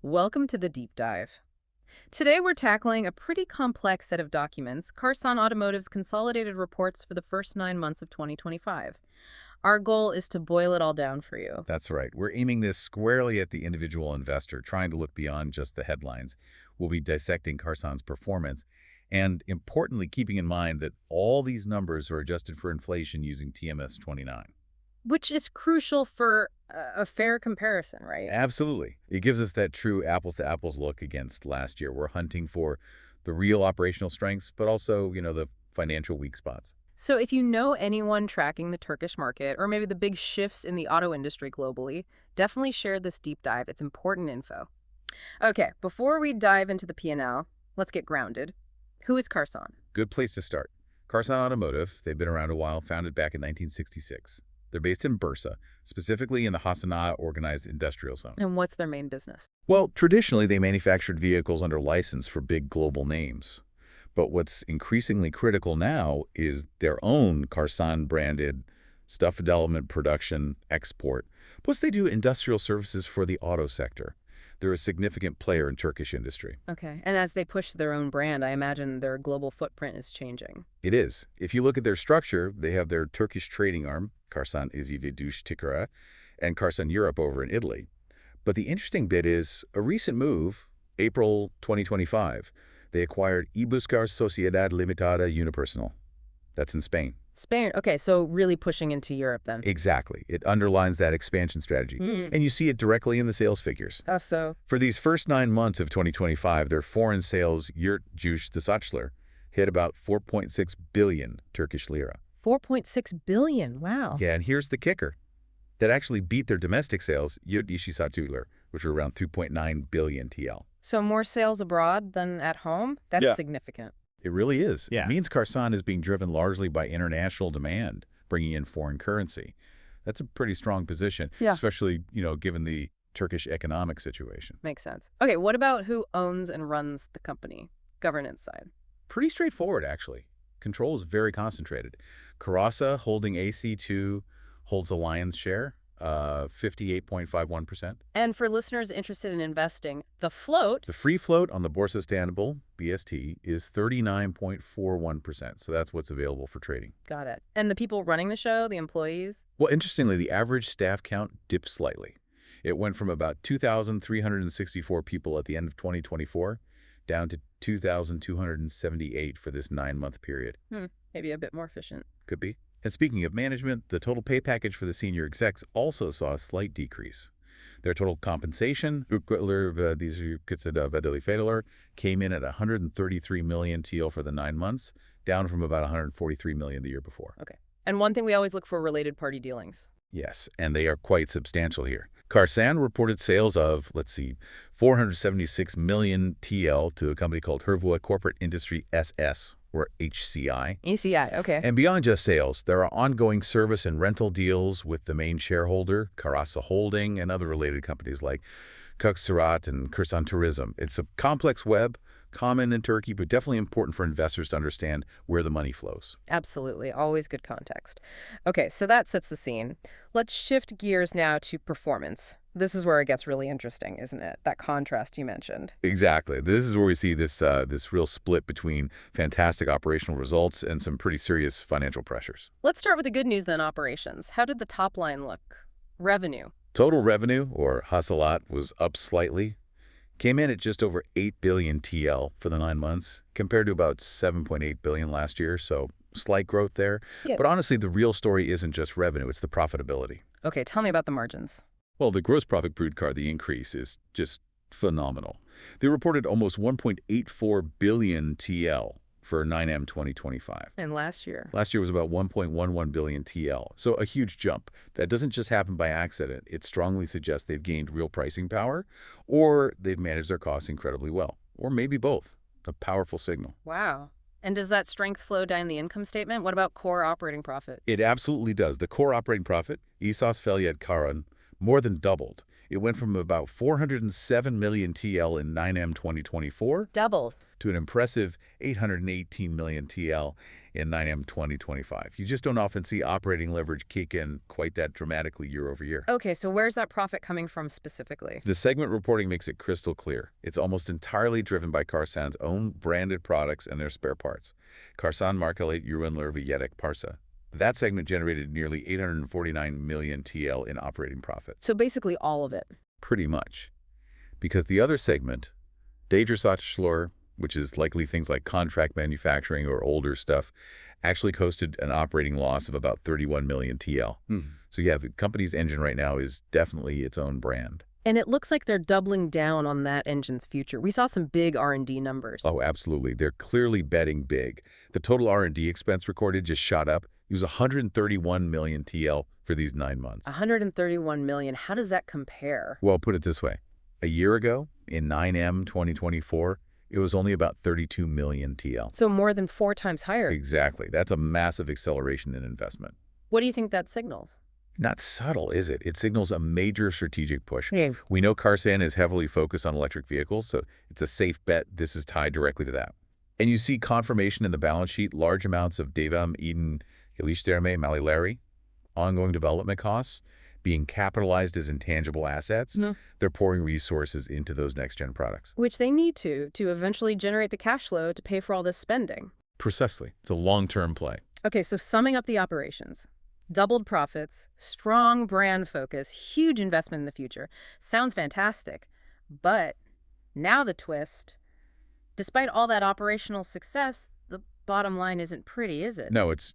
Welcome to the deep dive. Today we're tackling a pretty complex set of documents, Karsan Automotive's consolidated reports for the first 9 months of 2025. Our goal is to boil it all down for you. That's right. We're aiming this squarely at the individual investor, trying to look beyond just the headlines. We'll be dissecting Karsan's performance and, importantly, keeping in mind that all these numbers are adjusted for inflation using TMS 29. Which is crucial for a fair comparison, right? Absolutely. It gives us that true apples-to-apples look against last year. We're hunting for the real operational strengths, but also, the financial weak spots. So if you know anyone tracking the Turkish market, or maybe the big shifts in the auto industry globally, definitely share this deep dive. It's important info. Okay, before we dive into the P&L, let's get grounded. Who is Karsan? Good place to start. Karsan Automotive, they've been around a while, founded back in 1966. They're based in Bursa, specifically in the Hasanaa Organized Industrial Zone. And what's their main business? Well, traditionally, they manufactured vehicles under license for big global names. But what's increasingly critical now is their own Karsan-branded stuff development, production, export. Plus, they do industrial services for the auto sector. They're a significant player in Turkish industry. Okay, and as they push their own brand, I imagine their global footprint is changing. It is. If you look at their structure, they have their Turkish trading arm, Karsan İzi ve Dış Ticaret, and Karsan Europe over in Italy. But the interesting bit is a recent move, April 2025, they acquired Ibuscar Sociedad Limitada Unipersonal. That's in Spain. Spain, okay, so really pushing into Europe then. Exactly. It underlines that expansion strategy. And you see it directly in the sales figures. Oh, so? For these first 9 months of 2025, their foreign sales, yurt juice dışatçılar, hit about 4.6 billion Turkish lira. 4.6 billion, wow. Yeah, and here's the kicker. That actually beat their domestic sales, yurt dışı satışlar, which were around 3.9 billion TL. So more sales abroad than at home? That's significant. It really is. Yeah. It means Karsan is being driven largely by international demand, bringing in foreign currency. That's a pretty strong position, especially, given the Turkish economic situation. Makes sense. Okay, what about who owns and runs the company? Governance side. Pretty straightforward, actually. Control is very concentrated. Karasa, holding AC2, holds a lion's share, 58.51%. And for listeners interested in investing, the float... The free float on the Borsa Istanbul, BST, is 39.41%. So that's what's available for trading. Got it. And the people running the show, the employees? Well, interestingly, the average staff count dipped slightly. It went from about 2,364 people at the end of 2024 down to 2,278 for this 9-month period. Maybe a bit more efficient. Could be. And speaking of management, the total pay package for the senior execs also saw a slight decrease. Their total compensation, came in at 133 million TL for the 9 months, down from about 143 million the year before. Okay. And one thing we always look for, related party dealings. Yes, and they are quite substantial here. Karsan reported sales of, 476 million TL to a company called Hervua Corporate Industry SS, or HCI. ECI, okay. And beyond just sales, there are ongoing service and rental deals with the main shareholder, Karasa Holding, and other related companies like Kuksurat and Karsan Tourism. It's a complex web, common in Turkey, but definitely important for investors to understand where the money flows. Absolutely. Always good context. Okay, so that sets the scene. Let's shift gears now to performance. This is where it gets really interesting, isn't it? That contrast you mentioned. Exactly. This is where we see this real split between fantastic operational results and some pretty serious financial pressures. Let's start with the good news then, operations. How did the top line look? Revenue. Total revenue, or hasılat, was up slightly. Came in at just over 8 billion TL for the 9 months, compared to about 7.8 billion last year, so slight growth there. Yeah. But honestly, the real story isn't just revenue, it's the profitability. Okay, tell me about the margins. Well, the gross profit brut car, the increase is just phenomenal. They reported almost 1.84 billion TL for 9M 2025. And last year? Last year was about 1.11 billion TL, so a huge jump. That doesn't just happen by accident. It strongly suggests they've gained real pricing power, or they've managed their costs incredibly well, or maybe both. A powerful signal. Wow. And does that strength flow down the income statement? What about core operating profit? It absolutely does. The core operating profit, İsas Felyat Karan, more than doubled. It went from about 407 million TL in 9M 2024 Doubled. to an impressive 818 million TL in 9M 2025. You just don't often see operating leverage kick in quite that dramatically year over year. Okay, so where's that profit coming from specifically? The segment reporting makes it crystal clear. It's almost entirely driven by Karsan's own branded products and their spare parts. Karsan Markelit Ürünler ve Yedek Parça. That segment generated nearly 849 million TL in operating profit. So basically all of it. Pretty much. Because the other segment, Satschler, which is likely things like contract manufacturing or older stuff, actually posted an operating loss of about 31 million TL. So yeah, the company's engine right now is definitely its own brand. And it looks like they're doubling down on that engine's future. We saw some big R&D numbers. Oh, absolutely. They're clearly betting big. The total R&D expense recorded just shot up. It was 131 million TL for these 9 months. 131 million. How does that compare? Well, put it this way. A year ago, in 9M 2024, it was only about 32 million TL. So more than 4 times higher. Exactly. That's a massive acceleration in investment. What do you think that signals? Not subtle, is it? It signals a major strategic push. Yeah. We know Karsan is heavily focused on electric vehicles, so it's a safe bet this is tied directly to that. And you see confirmation in the balance sheet, large amounts of Devam, Eden, Iliştirme, Malileri, ongoing development costs being capitalized as intangible assets. They're pouring resources into those next-gen products. Which they need to eventually generate the cash flow to pay for all this spending. Precisely. It's a long-term play. Okay, so summing up the operations. Doubled profits, strong brand focus, huge investment in the future. Sounds fantastic. But now the twist. Despite all that operational success, the bottom line isn't pretty, is it? No, it's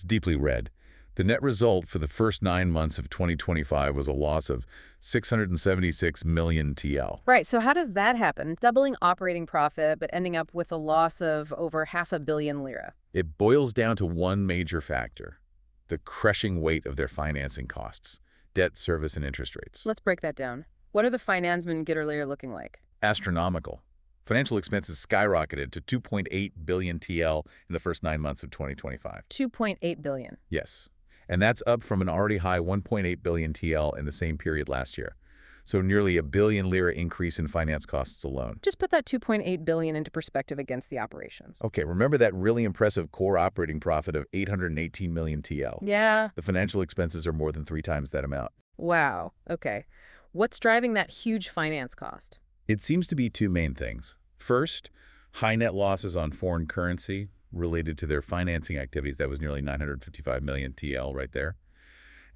deeply red. The net result for the first 9 months of 2025 was a loss of 676 million TL. Right, so how does that happen? Doubling operating profit, but ending up with a loss of over 500 million lira. It boils down to one major factor: the crushing weight of their financing costs, debt service and interest rates. Let's break that down. What are the financement Gitterlayer looking like? Astronomical. Financial expenses skyrocketed to 2.8 billion TL in the first 9 months of 2025. 2.8 billion. Yes. And that's up from an already high 1.8 billion TL in the same period last year. So nearly a billion lira increase in finance costs alone. Just put that 2.8 billion into perspective against the operations. Okay, remember that really impressive core operating profit of 818 million TL? Yeah. The financial expenses are more than 3 times that amount. Wow. Okay. What's driving that huge finance cost? It seems to be 2 main things. First, high net losses on foreign currency related to their financing activities. That was nearly 955 million TL right there.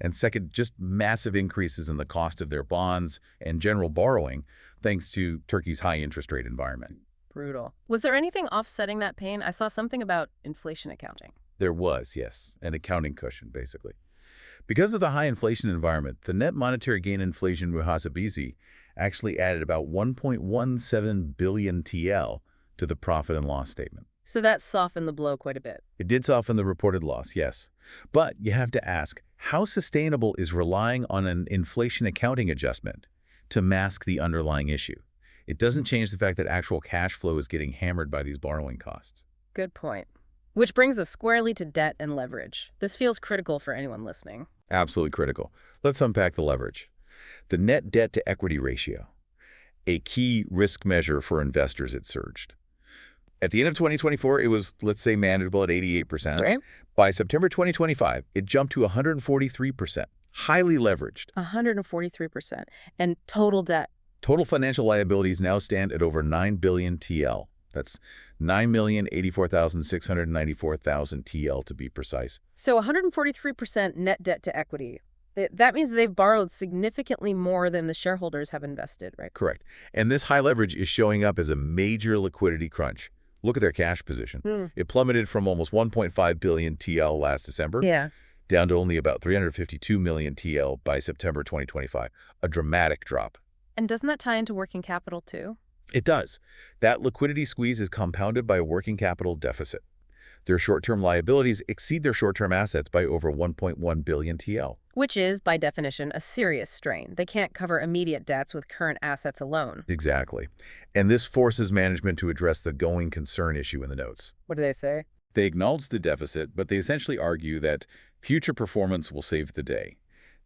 And second, just massive increases in the cost of their bonds and general borrowing thanks to Turkey's high interest rate environment. Brutal. Was there anything offsetting that pain? I saw something about inflation accounting. There was, yes, an accounting cushion, basically. Because of the high inflation environment, the net monetary gain inflation muhasebesi actually added about 1.17 billion TL to the profit and loss statement. So that softened the blow quite a bit. It did soften the reported loss, yes. But you have to ask, how sustainable is relying on an inflation accounting adjustment to mask the underlying issue? It doesn't change the fact that actual cash flow is getting hammered by these borrowing costs. Good point. Which brings us squarely to debt and leverage. This feels critical for anyone listening. Absolutely critical. Let's unpack the leverage. The net debt to equity ratio, a key risk measure for investors, it surged. At the end of 2024, it was, let's say, manageable at 88%. Right. By September 2025, it jumped to 143%, highly leveraged. 143%. And total debt. Total financial liabilities now stand at over 9 billion TL. That's 9,084,694,000 TL to be precise. So 143% net debt to equity. That means they've borrowed significantly more than the shareholders have invested, right? Correct. And this high leverage is showing up as a major liquidity crunch. Look at their cash position. It plummeted from almost 1.5 billion TL last December down to only about 352 million TL by September 2025, a dramatic drop. And doesn't that tie into working capital too? It does. That liquidity squeeze is compounded by a working capital deficit. Their short-term liabilities exceed their short-term assets by over 1.1 billion TL. Which is, by definition, a serious strain. They can't cover immediate debts with current assets alone. Exactly. And this forces management to address the going concern issue in the notes. What do they say? They acknowledge the deficit, but they essentially argue that future performance will save the day.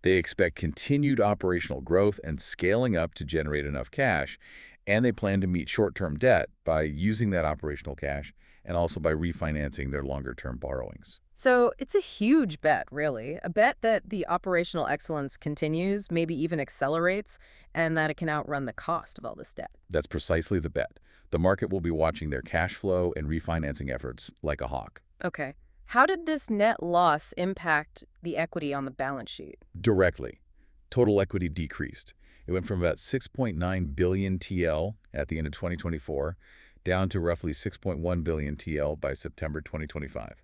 They expect continued operational growth and scaling up to generate enough cash, and they plan to meet short-term debt by using that operational cash and also by refinancing their longer-term borrowings. So it's a huge bet, really. A bet that the operational excellence continues, maybe even accelerates, and that it can outrun the cost of all this debt. That's precisely the bet. The market will be watching their cash flow and refinancing efforts like a hawk. Okay. How did this net loss impact the equity on the balance sheet? Directly, total equity decreased. It went from about 6.9 billion TL at the end of 2024 down to roughly 6.1 billion TL by September 2025.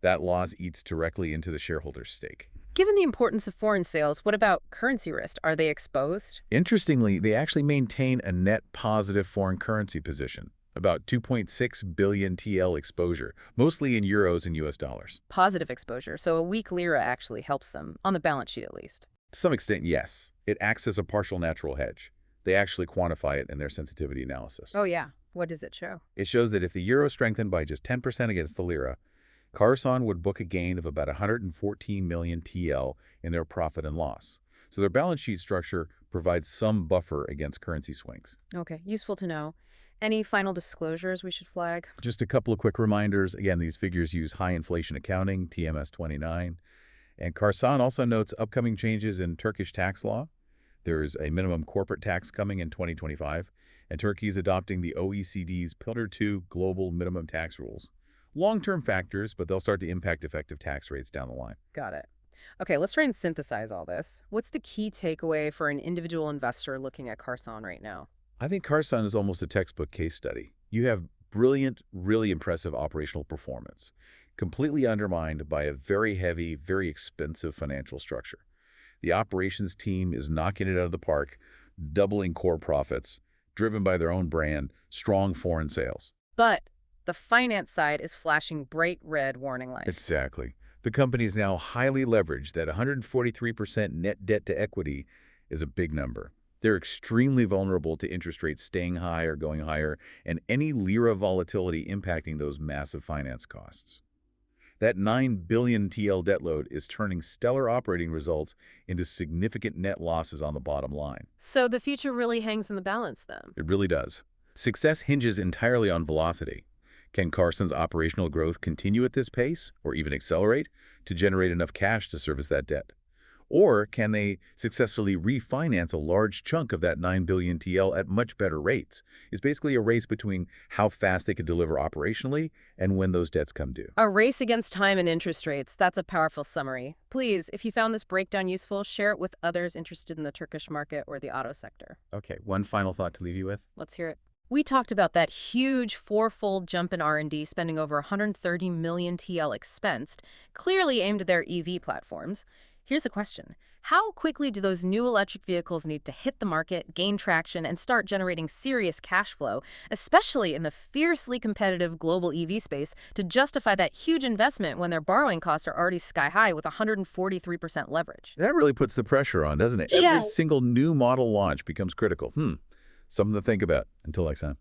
That loss eats directly into the shareholders' stake. Given the importance of foreign sales, what about currency risk? Are they exposed? Interestingly, they actually maintain a net positive foreign currency position, about 2.6 billion TL exposure, mostly in euros and US dollars. Positive exposure, so a weak lira actually helps them, on the balance sheet at least. To some extent, yes. It acts as a partial natural hedge. They actually quantify it in their sensitivity analysis. Oh, yeah. What does it show? It shows that if the euro strengthened by just 10% against the lira, Karsan would book a gain of about 114 million TL in their profit and loss. So their balance sheet structure provides some buffer against currency swings. Okay, useful to know. Any final disclosures we should flag? Just a couple of quick reminders. Again, these figures use high inflation accounting, TMS 29. And Karsan also notes upcoming changes in Turkish tax law. There's a minimum corporate tax coming in 2025, and Turkey is adopting the OECD's Pillar 2 global minimum tax rules. Long-term factors, but they'll start to impact effective tax rates down the line. Got it. Okay, let's try and synthesize all this. What's the key takeaway for an individual investor looking at Karsan right now? I think Karsan is almost a textbook case study. You have brilliant, really impressive operational performance, completely undermined by a very heavy, very expensive financial structure. The operations team is knocking it out of the park, doubling core profits, driven by their own brand, strong foreign sales. But the finance side is flashing bright red warning lights. Exactly. The company is now highly leveraged. That 143% net debt to equity is a big number. They're extremely vulnerable to interest rates staying high or going higher, and any lira volatility impacting those massive finance costs. That 9 billion TL debt load is turning stellar operating results into significant net losses on the bottom line. So the future really hangs in the balance then? It really does. Success hinges entirely on velocity. Can Karsan's operational growth continue at this pace, or even accelerate, to generate enough cash to service that debt? Or can they successfully refinance a large chunk of that 9 billion TL at much better rates? It's basically a race between how fast they can deliver operationally and when those debts come due. A race against time and interest rates. That's a powerful summary. Please, if you found this breakdown useful, share it with others interested in the Turkish market or the auto sector. Okay, one final thought to leave you with. Let's hear it. We talked about that huge four-fold jump in R&D, spending over 130 million TL expensed, clearly aimed at their EV platforms. Here's the question. How quickly do those new electric vehicles need to hit the market, gain traction, and start generating serious cash flow, especially in the fiercely competitive global EV space, to justify that huge investment when their borrowing costs are already sky-high with 143% leverage? That really puts the pressure on, doesn't it? Yeah. Every single new model launch becomes critical. Something to think about. Until next time.